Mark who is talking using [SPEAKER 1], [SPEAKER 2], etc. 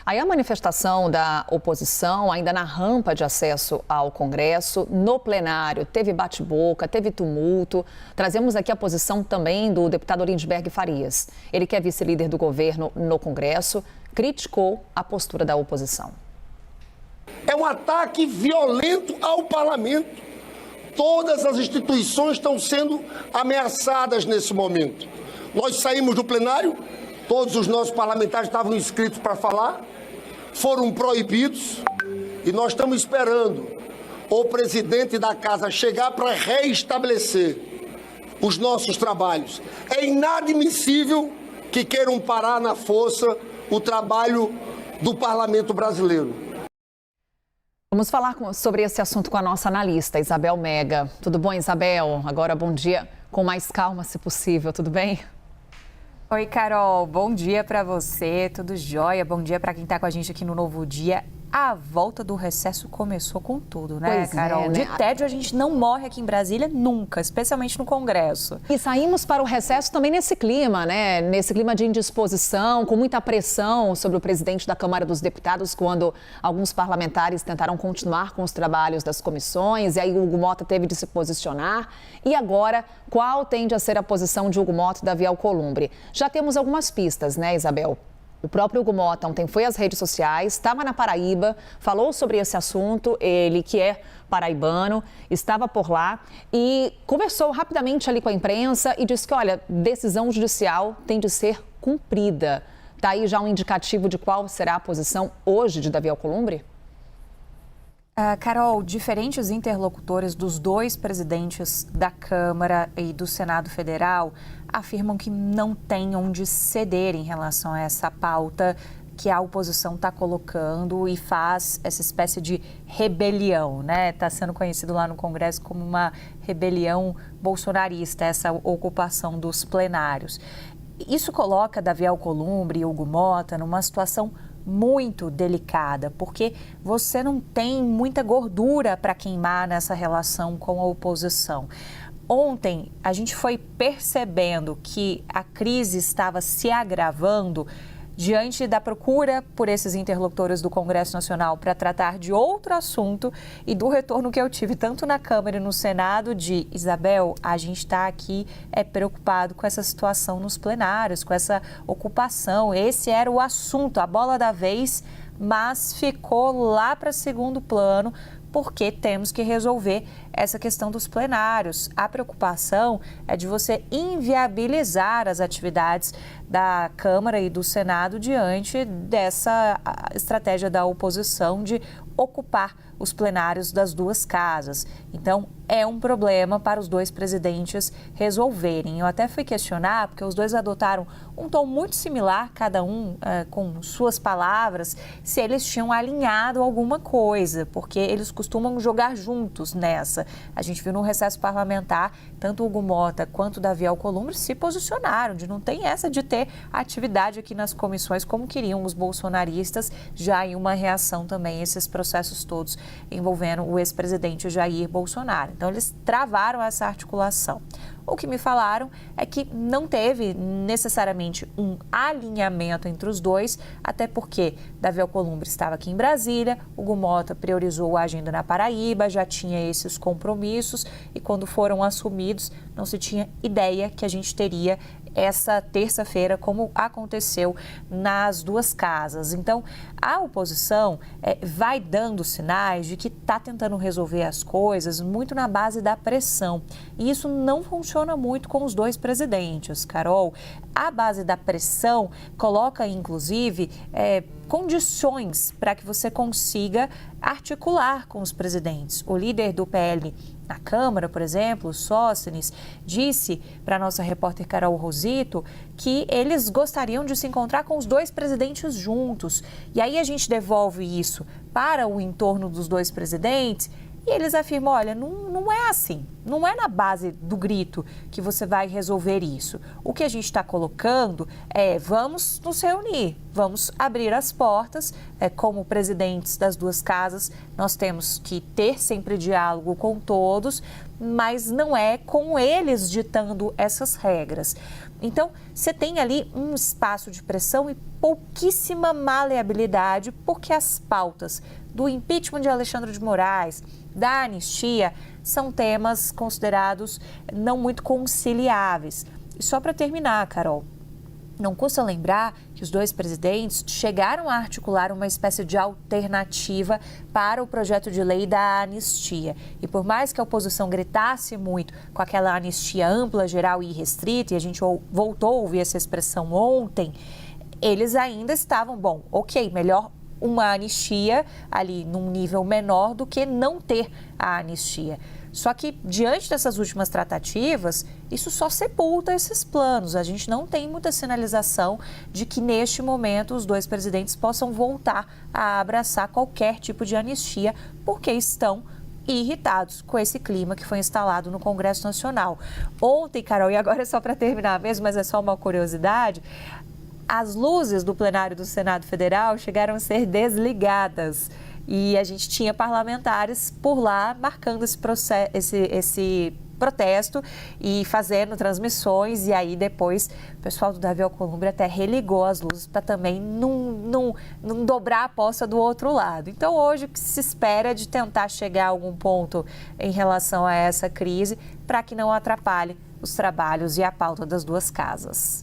[SPEAKER 1] Aí a manifestação da oposição, ainda na rampa de acesso ao Congresso, no plenário, teve bate-boca, teve tumulto. Trazemos aqui a posição também do deputado Lindbergh Farias. Ele que é vice-líder do governo no Congresso, criticou a postura da oposição.
[SPEAKER 2] É um ataque violento ao parlamento. Todas as instituições estão sendo ameaçadas nesse momento. Nós saímos do plenário, todos os nossos parlamentares estavam inscritos para falar, foram proibidos e nós estamos esperando o presidente da casa chegar para reestabelecer os nossos trabalhos. É inadmissível que queiram parar na força o trabalho do parlamento brasileiro.
[SPEAKER 1] Vamos falar sobre esse assunto com a nossa analista, Isabel Mega. Tudo bom, Isabel? Agora, bom dia, com mais calma, se possível, tudo bem?
[SPEAKER 3] Oi, Carol. Bom dia para você, tudo jóia? Bom dia para quem está com a gente aqui no Novo Dia. A volta do recesso começou com tudo, né,
[SPEAKER 1] pois
[SPEAKER 3] Carol?
[SPEAKER 1] É, né?
[SPEAKER 3] De tédio a gente não morre aqui em Brasília nunca, especialmente no Congresso.
[SPEAKER 1] E saímos para o recesso também nesse clima, né? Nesse clima de indisposição, com muita pressão sobre o presidente da Câmara dos Deputados, quando alguns parlamentares tentaram continuar com os trabalhos das comissões, e aí o Hugo Mota teve de se posicionar. E agora, qual tende a ser a posição de Hugo Mota e Davi Alcolumbre? Já temos algumas pistas, né, Isabel? O próprio Hugo Mota ontem foi às redes sociais, estava na Paraíba, falou sobre esse assunto, ele que é paraibano, estava por lá e conversou rapidamente ali com a imprensa e disse que, olha, decisão judicial tem de ser cumprida. Está aí já um indicativo de qual será a posição hoje de Davi Alcolumbre?
[SPEAKER 3] Carol, diferentes interlocutores dos dois presidentes da Câmara e do Senado Federal afirmam que não têm onde ceder em relação a essa pauta que a oposição está colocando e faz essa espécie de rebelião, né? Está sendo conhecido lá no Congresso como uma rebelião bolsonarista, essa ocupação dos plenários. Isso coloca Davi Alcolumbre e Hugo Mota numa situação muito delicada, porque você não tem muita gordura para queimar nessa relação com a oposição. Ontem, a gente foi percebendo que a crise estava se agravando diante da procura por esses interlocutores do Congresso Nacional para tratar de outro assunto e do retorno que eu tive tanto na Câmara e no Senado de Isabel, a gente está aqui preocupado com essa situação nos plenários, com essa ocupação. Esse era o assunto, a bola da vez, mas ficou lá para segundo plano, porque temos que resolver essa questão dos plenários. A preocupação é de você inviabilizar as atividades da Câmara e do Senado diante dessa estratégia da oposição de ocupar os plenários das duas casas. Então, é um problema para os dois presidentes resolverem. Eu até fui questionar, porque os dois adotaram um tom muito similar, cada um com suas palavras, se eles tinham alinhado alguma coisa, porque eles costumam jogar juntos nessa. A gente viu no recesso parlamentar, tanto o Hugo Mota quanto o Davi Alcolumbre se posicionaram, de não tem essa de ter atividade aqui nas comissões como queriam os bolsonaristas, já em uma reação também a esses processos todos envolvendo o ex-presidente Jair Bolsonaro. Então, eles travaram essa articulação. O que me falaram é que não teve necessariamente um alinhamento entre os dois, até porque Davi Alcolumbre estava aqui em Brasília, Hugo Mota priorizou a agenda na Paraíba, já tinha esses compromissos e quando foram assumidos não se tinha ideia que a gente teria essa terça-feira, como aconteceu nas duas casas. Então, a oposição vai dando sinais de que está tentando resolver as coisas muito na base da pressão. E isso não funciona muito com os dois presidentes, Carol. A base da pressão coloca, inclusive, condições para que você consiga articular com os presidentes. O líder do PL na Câmara, por exemplo, o Sóstenes, disse para a nossa repórter Carol Rosito que eles gostariam de se encontrar com os dois presidentes juntos. E aí a gente devolve isso para o entorno dos dois presidentes e eles afirmam, olha, não é assim, não é na base do grito que você vai resolver isso. O que a gente está colocando é, vamos nos reunir, vamos abrir as portas, como presidentes das duas casas, nós temos que ter sempre diálogo com todos, mas não é com eles ditando essas regras. Então, você tem ali um espaço de pressão e pouquíssima maleabilidade, porque as pautas do impeachment de Alexandre de Moraes, da anistia, são temas considerados não muito conciliáveis. E só para terminar, Carol, não custa lembrar que os dois presidentes chegaram a articular uma espécie de alternativa para o projeto de lei da anistia. E por mais que a oposição gritasse muito com aquela anistia ampla, geral e irrestrita, e a gente voltou a ouvir essa expressão ontem, eles ainda estavam, bom, ok, melhor uma anistia ali num nível menor do que não ter a anistia. Só que, diante dessas últimas tratativas, isso só sepulta esses planos. A gente não tem muita sinalização de que, neste momento, os dois presidentes possam voltar a abraçar qualquer tipo de anistia, porque estão irritados com esse clima que foi instalado no Congresso Nacional. Ontem, Carol, e agora é só para terminar mesmo, mas é só uma curiosidade, as luzes do plenário do Senado Federal chegaram a ser desligadas. E a gente tinha parlamentares por lá marcando esse protesto e fazendo transmissões. E aí depois o pessoal do Davi Alcolumbre até religou as luzes para também não dobrar a aposta do outro lado. Então hoje o que se espera é de tentar chegar a algum ponto em relação a essa crise para que não atrapalhe os trabalhos e a pauta das duas casas.